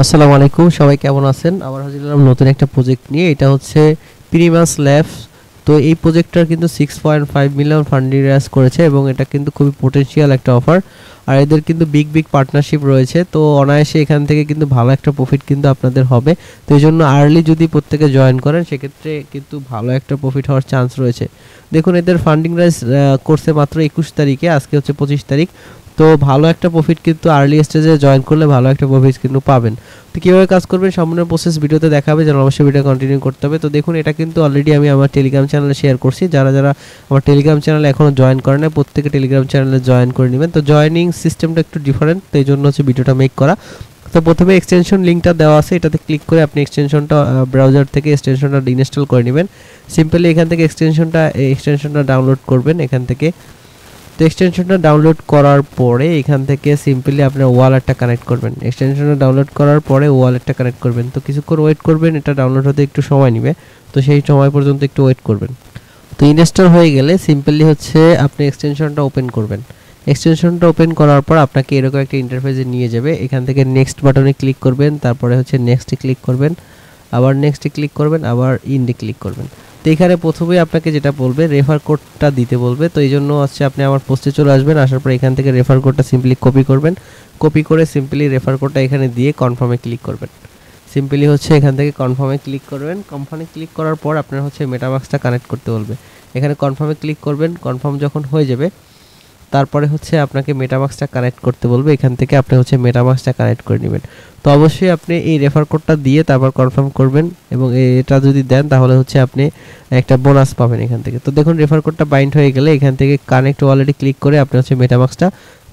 আসসালামু আলাইকুম, সবাই কেমন আছেন? আবার হাজির হলাম নতুন একটা প্রজেক্ট নিয়ে। এটা হচ্ছে প্রিমাস ল্যাবস। তো এই প্রজেক্টটার কিন্তু 6.5 মিলিয়ন ফান্ডিং রেজ করেছে এবং এটা কিন্তু খুবই পোটেনশিয়াল একটা অফার। আর এদের কিন্তু বিগ পার্টনারশিপ রয়েছে, তো অনায়াসে এখান থেকে কিন্তু ভালো একটা প্রফিট কিন্তু আপনাদের হবে। তো এই জন্য আর্লি যদি প্রত্যেকে জয়েন করেন সেক্ষেত্রে কিন্তু ভালো একটা প্রফিট হওয়ার চান্স রয়েছে। দেখুন, এদের ফান্ডিং রেজ করছে মাত্র 21 তারিখে, আজকে হচ্ছে 25 তারিখ। তো ভালো একটা প্রফিট কিন্তু আর্লি স্টেজে জয়েন করলে ভালো একটা প্রফিট কিন্তু পাবেন। তো কীভাবে কাজ করবেন সম্পূর্ণ প্রসেস ভিডিওতে দেখাবে, যেন অবশ্যই ভিডিও কন্টিনিউ করতে হবে। তো দেখুন, এটা কিন্তু অলরেডি আমি আমার টেলিগ্রাম চ্যানেলে শেয়ার করছি। যারা আমার টেলিগ্রাম চ্যানেলে এখনও জয়েন করে না, প্রত্যেকে টেলিগ্রাম চ্যানেলে জয়েন করে নেবেন। তো জয়েনিং সিস্টেমটা একটু ডিফারেন্ট, তো এই জন্য হচ্ছে ভিডিওটা মেক করা। তো প্রথমে এক্সটেনশন লিঙ্কটা দেওয়া আছে, এটাতে ক্লিক করে আপনি এক্সটেনশনটা ব্রাউজার থেকে এক্সটেনশনটা ইনস্টল করে নেবেন। সিম্পলি এখান থেকে এক্সটেনশনটা ডাউনলোড করবেন এখান থেকে। তো এক্সটেনশনটা ডাউনলোড করার পরে এখান থেকে সিম্পলি আপনার ওয়ালেটটা কানেক্ট করবেন। এক্সটেনশনটা ডাউনলোড করার পরে ওয়ালেটটা কানেক্ট করবেন। তো কিছুক্ষণ ওয়েট করবেন, এটা ডাউনলোড হতে একটু সময় নেবে, তো সেই সময় পর্যন্ত একটু ওয়েট করবেন। তো ইনস্টল হয়ে গেলে সিম্পলি হচ্ছে আপনি এক্সটেনশনটা ওপেন করবেন। এক্সটেনশনটা ওপেন করার পর আপনাকে এরকম একটা ইন্টারফেসে নিয়ে যাবে। এখান থেকে নেক্সট বাটনে ক্লিক করবেন, তারপরে হচ্ছে নেক্সটে ক্লিক করবেন, আবার নেক্সটে ক্লিক করবেন, আবার ইন্ডে ক্লিক করবেন। তো এখানে প্রথমেই আপনাকে যেটা বলবে রেফার কোডটা দিতে বলবে। তো এই জন্য হচ্ছে আপনি আমার পোস্টে চলে আসবেন, আসার পর এখান থেকে রেফার কোডটা সিম্পলি কপি করবেন। কপি করে সিম্পলি রেফার কোডটা এখানে দিয়ে কনফার্মে ক্লিক করবেন। সিম্পলি হচ্ছে এখান থেকে কনফার্মে ক্লিক করবেন। কনফার্মে ক্লিক করার পর আপনার হচ্ছে মেটামাক্সটা কানেক্ট করতে বলবে। এখানে কনফার্মে ক্লিক করবেন। কনফার্ম যখন হয়ে যাবে তারপরে হচ্ছে আপনাকে মেটামাক্সটা কানেক্ট করতে বলবে। এখান থেকে আপনি হচ্ছে মেটামাক্সটা কানেক্ট করে নেবেন। তো অবশ্যই আপনি এই রেফার কোডটা দিয়ে তারপর কনফার্ম করবেন, এবং এটা যদি দেন তাহলে হচ্ছে আপনি একটা বোনাস পাবেন এখান থেকে। তো দেখুন, রেফার কোডটা বাইন্ড হয়ে গেলে এখান থেকে কানেক্ট ওয়ালেটে ক্লিক করে আপনি হচ্ছে মেটামাক্সটা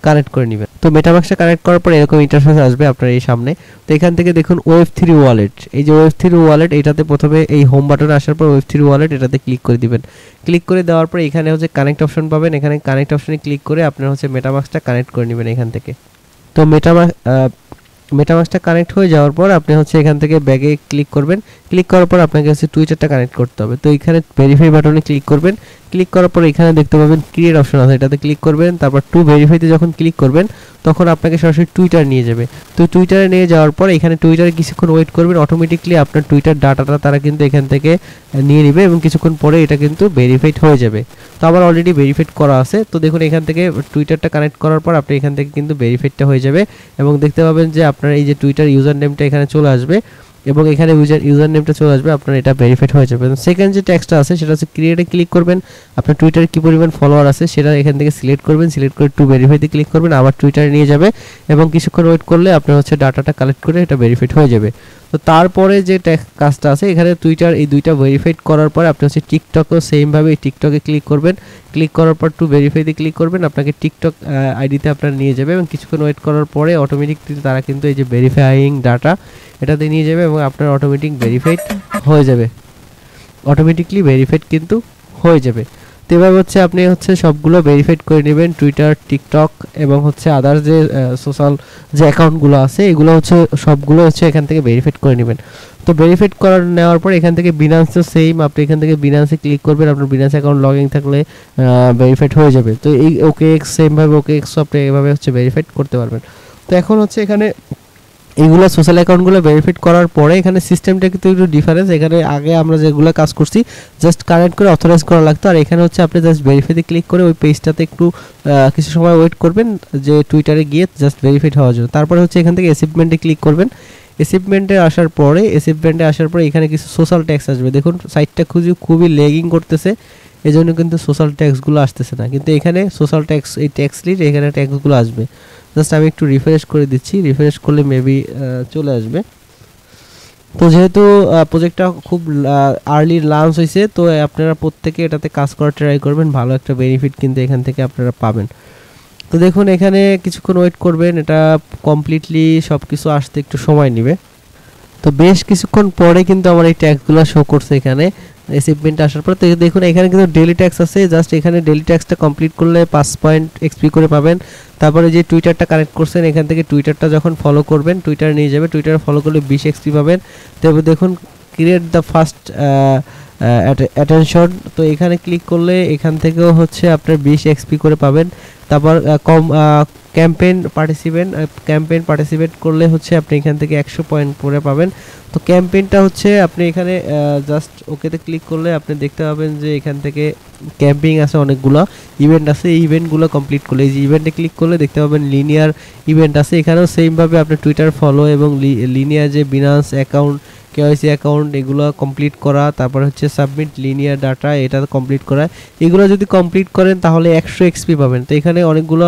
কানেক্ট করে নেবেন। তো মেটামাক্সটা কানেক্ট করার পর এরকম ইন্টারফেস আসবে আপনার এই সামনে। তো এখান থেকে দেখুন Web3 ওয়ালেট, এই যে Web3 ওয়ালেট, এটাতে প্রথমে এই হোম বাটনে আসার পর Web3 ওয়ালেট এটাতে ক্লিক করে দিবেন। ক্লিক করে দেওয়ার পর এখানে হচ্ছে কানেক্ট অপশন পাবেন। এখানে কানেক্ট অপশনে ক্লিক করে আপনার হচ্ছে মেটামাক্সটা কানেক্ট করে নেবেন এখান থেকে। তো মেটামাক্সটা কানেক্ট হয়ে যাওয়ার পর আপনি হচ্ছে এখান থেকে ব্যাগে ক্লিক করবেন। ক্লিক করার পর আপনাকে হচ্ছে টুইটারটা কানেক্ট করতে হবে। তো এখানে ভেরিফাই বাটনে ক্লিক করবেন। ক্লিক করার পর এখানে দেখতে পাবেন ক্রিয়েট অপশন আছে, এটাতে ক্লিক করবেন। তারপর টু ভেরিফাইতে যখন ক্লিক করবেন তখন আপনাকে সরাসরি টুইটার নিয়ে যাবে। তো টুইটারে নিয়ে যাওয়ার পর এখানে টুইটারে কিছুক্ষণ ওয়েট করবেন। অটোমেটিকলি আপনার টুইটার ডাটাটা তারা কিন্তু এখান থেকে নিয়ে নেবে এবং কিছুক্ষণ পরে এটা কিন্তু ভেরিফাইড হয়ে যাবে। তো আমার অলরেডি ভেরিফাইড করা আছে। তো দেখুন, এখান থেকে টুইটারটা কানেক্ট করার পর আপনি এখান থেকে কিন্তু ভেরিফাইডটা হয়ে যাবে এবং দেখতে পাবেন যে আপনার এই যে টুইটার ইউজার নেমটা এখানে চলে আসবে এবং এখানে ইউজার নেমটা চলে আসবে, আপনার এটা ভেরিফাইড হয়ে যাবে। সেকেন্ড যে ট্যাক্সটা আছে সেটা হচ্ছে ক্রিয়েটে ক্লিক করবেন। আপনার টুইটারে কী পরিমাণ ফলোয়ার আছে সেটা এখান থেকে সিলেক্ট করবেন। সিলেক্ট করে টু ভেরিফাইতে ক্লিক করবেন, আবার টুইটারে নিয়ে যাবে এবং কিছুক্ষণ ওয়েট করলে আপনার হচ্ছে ডাটাটা কালেক্ট করে এটা ভেরিফাইড হয়ে যাবে। তো তারপরে যে কাজটা আছে এখানে টুইটার এই দুইটা ভেরিফাইড করার পর আপনি হচ্ছে টিকটকও সেমভাবে টিকটকে ক্লিক করবেন। ক্লিক করার পর টু ভেরিফাইতে ক্লিক করবেন, আপনাকে টিকটক আইডিতে আপনার নিয়ে যাবে এবং কিছুক্ষণ ওয়েট করার পরে অটোমেটিকলি তারা কিন্তু এই যে ভেরিফাইং ডাটা এটাতে নিয়ে যাবে এবং আপনার অটোমেটিক ভেরিফাইড হয়ে যাবে, অটোমেটিকলি ভেরিফাইড কিন্তু হয়ে যাবে। তো এভাবে হচ্ছে আপনি হচ্ছে সবগুলো ভেরিফাইড করে নেবেন, টুইটার, টিকটক এবং হচ্ছে আদার্স যে সোশ্যাল যে অ্যাকাউন্টগুলো আছে এগুলো হচ্ছে সবগুলো হচ্ছে এখান থেকে ভেরিফাইড করে নেবেন। তো ভেরিফাইড করার নেওয়ার পর এখান থেকে বিনান্সও সেম, আপনি এখান থেকে বিনান্সে ক্লিক করবেন। আপনার বিনান্স অ্যাকাউন্ট লগ ইন থাকলে ভেরিফাইড হয়ে যাবে। তো এই OKX সেমভাবে OKXও আপনি এভাবে হচ্ছে ভেরিফাইড করতে পারবেন। তো এখন হচ্ছে এখানে এইগুলো সোশ্যাল অ্যাকাউন্টগুলো ভেরিফাইড করার পরে এখানে সিস্টেমটা কিন্তু একটু ডিফারেন্স। এখানে আগে আমরা যেগুলো কাজ করছি জাস্ট কানেক্ট করে অথরাইজ করা লাগতো, আর এখানে হচ্ছে আপনি জাস্ট ভেরিফাইতে ক্লিক করে ওই পেজটাতে একটু কিছু সময় ওয়েট করবেন যে টুইটারে গিয়ে জাস্ট ভেরিফাইড হওয়ার জন্য। তারপরে হচ্ছে এখান থেকে অ্যাচিভমেন্টে ক্লিক করবেন। অ্যাচিভমেন্টে আসার পরে এখানে কিছু সোশ্যাল ট্যাক্স আসবে। দেখুন, সাইটটা খুবই লেগিং করতেছে, এই জন্য কিন্তু সোশ্যাল ট্যাক্সগুলো আসতেছে না, কিন্তু এখানে সোশ্যাল ট্যাক্স এই ট্যাক্স লিড এখানে ট্যাক্সগুলো আসবে। জাস্ট আমি একটু রিফ্রেশ করে দিচ্ছি, রিফ্রেশ করলে মেবি চলে আসবে। তো যেহেতু প্রজেক্টটা খুব আর্লি লঞ্চ হয়েছে, তো আপনারা প্রত্যেকে এটাতে কাজ করার ট্রাই করবেন, ভালো একটা বেনিফিট কিন্তু এখান থেকে আপনারা পাবেন। তো দেখুন, এখানে কিছুক্ষণ ওয়েট করবেন, এটা কমপ্লিটলি সব কিছু আসতে একটু সময় নেবে। তো বেশ কিছুক্ষণ পরে কিন্তু আমার এই ট্যাক্সগুলো শো করছে এখানে অ্যাচিভমেন্ট আসার পর। তো দেখুন, এখানে কিন্তু ডেইলি ট্যাক্স আছে, জাস্ট এখানে ডেইলি ট্যাক্সটা কমপ্লিট করলে 5 পয়েন্ট এক্সপি করে পাবেন। তারপরে যে টুইটারটা কানেক্ট করছেন এখান থেকে টুইটারটা যখন ফলো করবেন টুইটার নিয়ে যাবে, টুইটার ফলো করলে 20 এক্সপি পাবেন। তবে দেখুন, ক্রিয়েট দ্য ফার্স্ট অ্যাটেনশন, তো এখানে ক্লিক করলে এখান থেকেও হচ্ছে আপনার 20 এক্সপি করে পাবেন। তারপর ক্যাম্পেইন পার্টিসিপেট করলে হচ্ছে আপনি এখান থেকে 100 পয়েন্ট করে পাবেন। তো ক্যাম্পেইনটা হচ্ছে আপনি এখানে জাস্ট ওকেতে ক্লিক করলে আপনি দেখতে পাবেন যে এখান থেকে ক্যাম্পেইন আছে, অনেকগুলো ইভেন্ট আছে। এই ইভেন্টগুলো কমপ্লিট করলে, এই যে ইভেন্টে ক্লিক করলে দেখতে পাবেন লিনিয়ার ইভেন্ট আছে। এখানেও সেমভাবে আপনি টুইটার ফলো এবং লিনিয়ার যে বিনান্স অ্যাকাউন্ট, কেওয়াইসি অ্যাকাউন্ট এগুলো কমপ্লিট করা, তারপর হচ্ছে সাবমিট লিনিয়ার ডাটা এটা কমপ্লিট করা। এগুলো যদি কমপ্লিট করেন তাহলে 100 এক্সপি পাবেন। তো এখানে অনেকগুলো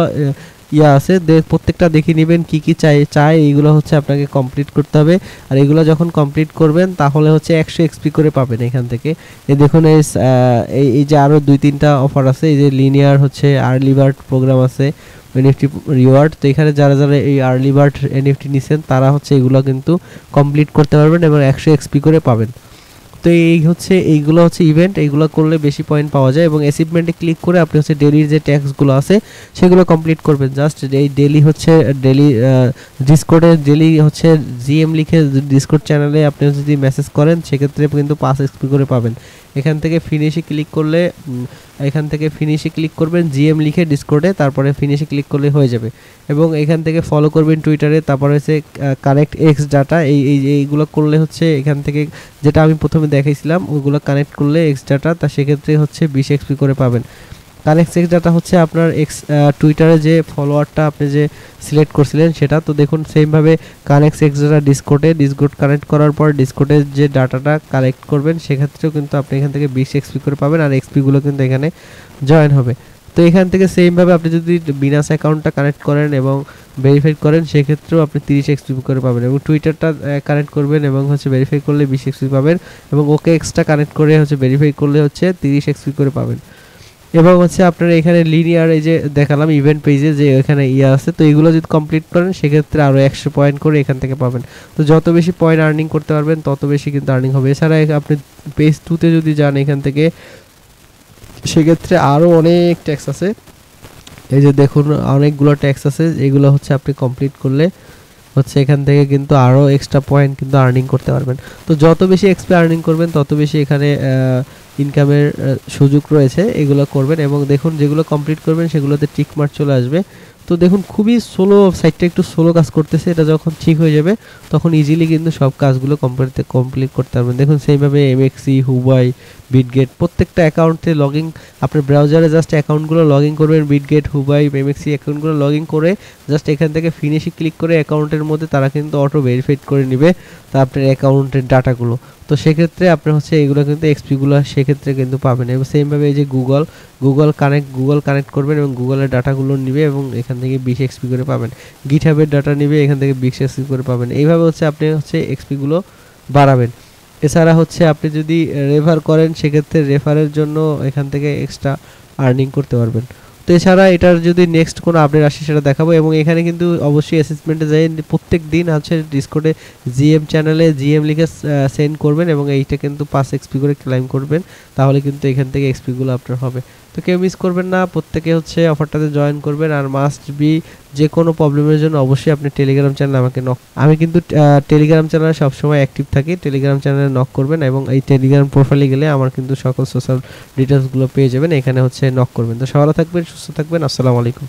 ইয়া আছে, প্রত্যেকটা দেখে নেবেন কি কি চাই এইগুলো হচ্ছে আপনাকে কমপ্লিট করতে হবে। আর এগুলো যখন কমপ্লিট করবেন তাহলে হচ্ছে 100 এক্সপি করে পাবেন এখান থেকে। এই দেখুন এই যে আরও 2-3টা অফার আছে। এই যে লিনিয়ার হচ্ছে আর্লি বার্ড প্রোগ্রাম আছে, এনএফটি রিওয়ার্ড। তো এখানে যারা এই আর্লি বার্ড এনএফটি নিছেন তারা হচ্ছে এগুলো কিন্তু কমপ্লিট করতে পারবেন এবং 100 এক্সপি করে পাবেন। তো এইগুলো হচ্ছে ইভেন্ট, এইগুলো করলে বেশি পয়েন্ট পাওয়া যায়। এবং অ্যাচিভমেন্টে ক্লিক করে আপনি হচ্ছে ডেলির যে ট্যাক্সগুলো আছে সেগুলো কমপ্লিট করবেন। জাস্ট এই ডেলি ডিসকর্ডে ডেলি হচ্ছে জিএম লিখে ডিসকর্ড চ্যানেলে আপনি যদি মেসেজ করেন সেক্ষেত্রে কিন্তু 5 এক্সপি করে পাবেন। এখান থেকে ফিনিশে ক্লিক করবেন জিএম লিখে ডিসকর্ডে, তারপরে ফিনিশে ক্লিক করলে হয়ে যাবে। এবং এখান থেকে ফলো করবেন টুইটারে, তারপরে হচ্ছে কানেক্ট এক্স ডাটা। এইগুলো করলে হচ্ছে এখান থেকে যেটা আমি প্রথমে দেখাইছিলাম ওগুলো কানেক্ট করলে এক্স ডাটা, তা সেক্ষেত্রে হচ্ছে 20 এক্সপি করে পাবেন। কানেক্ট এক্স ডাটা হচ্ছে আপনার টুইটারে যে ফলোয়ারটা আপনি যে সিলেক্ট করছিলেন সেটা। তো দেখুন সেমভাবে connect x data Discord connect করার পর ডিসকর্ডের যে ডাটাটা কালেক্ট করবেন সেক্ষেত্রেও কিন্তু আপনি এখান থেকে 20 এক্সপি করে পাবেন। আর এক্সপিগুলো কিন্তু এখানে জয়েন হবে। তো এখান থেকে সেমভাবে আপনি যদি বিনাস অ্যাকাউন্টটা কানেক্ট করেন এবং ভেরিফাই করেন সেক্ষেত্রেও আপনি 30 এক্সপি করে পাবেন। এবং টুইটারটা কানেক্ট করবেন এবং হচ্ছে ভেরিফাই করলে 20 এক্সপি পাবেন। এবং ওকে এক্সটা কানেক্ট করে হচ্ছে ভেরিফাই করলে হচ্ছে 30 এক্সপি করে পাবেন। এবং হচ্ছে আপনারা এখানে লিনিয়ার এই যে দেখালাম ইভেন্ট পেজে যে এখানে আছে, তো এগুলো যদি কমপ্লিট করেন সেক্ষেত্রে আরও 100 পয়েন্ট করে এখান থেকে পাবেন। তো যত বেশি পয়েন্ট আর্নিং করতে পারবেন তত বেশি কিন্তু আর্নিং হবে। এছাড়া আপনি পেজ 2তে যদি যান এখান থেকে সেক্ষেত্রে আরও অনেক ট্যাক্স আছে। এই যে দেখুন অনেকগুলো ট্যাক্স আছে, এগুলো হচ্ছে আপনি কমপ্লিট করলে হচ্ছে এখান থেকে কিন্তু আরও এক্সট্রা পয়েন্ট কিন্তু আর্নিং করতে পারবেন। তো যত বেশি এক্সপি আর্নিং করবেন তত বেশি এখানে ইনকামের সুযোগ রয়েছে, এগুলো করবেন। এবং দেখুন যেগুলো কমপ্লিট করবেন সেগুলোতে টিক মার্ক চলে আসবে। তো দেখুন খুবই স্লো, সাইটটা একটু স্লো কাজ করতেছে, এটা যখন ঠিক হয়ে যাবে তখন ইজিলি কিন্তু সব কাজগুলো কমপ্লিট করতে পারবেন। দেখুন সেইভাবে এমএক্সি, হুবাই, বিটগেট প্রত্যেকটা অ্যাকাউন্টে লগইন, আপনার ব্রাউজারে জাস্ট অ্যাকাউন্টগুলো লগইন করবেন, বিটগেট, হুবাই, এমএক্সি অ্যাকাউন্টগুলো লগইন করে জাস্ট এখান থেকে ফিনিশে ক্লিক করে অ্যাকাউন্টের মধ্যে তারা কিন্তু অটো ভেরিফাইড করে নেবে তা আপনার অ্যাকাউন্টের ডাটাগুলো। তো সেক্ষেত্রে আপনি হচ্ছে এগুলো কিন্তু এক্সপিগুলো সেক্ষেত্রে কিন্তু পাবেন। এবং সেমভাবে এই যে গুগল কানেক্ট করবেন এবং গুগলের ডাটাগুলো নেবে এবং এখান থেকে 20 এক্সপি করে পাবেন। গিটহাবের ডাটা নেবে, এখান থেকে 20 এক্সপি করে পাবেন। এইভাবে হচ্ছে আপনি হচ্ছে এক্সপিগুলো বাড়াবেন। এছাড়া হচ্ছে আপনি যদি রেফার করেন সেক্ষেত্রে রেফারের জন্য এখান থেকে এক্সট্রা আর্নিং করতে পারবেন। তো এছাড়া এটার যদি নেক্সট কোনো আপডেট আসে সেটা দেখাবো। এবং এখানে কিন্তু অবশ্যই অ্যাসেসমেন্টে যাই প্রত্যেক দিন হচ্ছে ডিসকর্ডে জিএম চ্যানেলে জিএম লিখে সেন্ড করবেন এবং এইটা কিন্তু 5 এক্সপি করে ক্লাইম করবেন, তাহলে কিন্তু এখান থেকে এক্সপিগুলো আপনার হবে। তো কেউ মিস করবেন না, প্রত্যেকে হচ্ছে অফারটাতে জয়েন করবেন। আর মাস্ট বি যে কোনো প্রবলেমের জন্য অবশ্যই আপনি টেলিগ্রাম চ্যানেল আমাকে আমি কিন্তু টেলিগ্রাম চ্যানেলে সবসময় অ্যাক্টিভ থাকি, টেলিগ্রাম চ্যানেলে নক করবেন এবং এই টেলিগ্রাম প্রোফাইলে গেলে আমার কিন্তু সকল সোশ্যাল ডিটেলসগুলো পেয়ে যাবেন, এখানে হচ্ছে নক করবেন। তো সবাই থাকবেন, সুস্থ থাকবেন, আসসালামু আলাইকুম।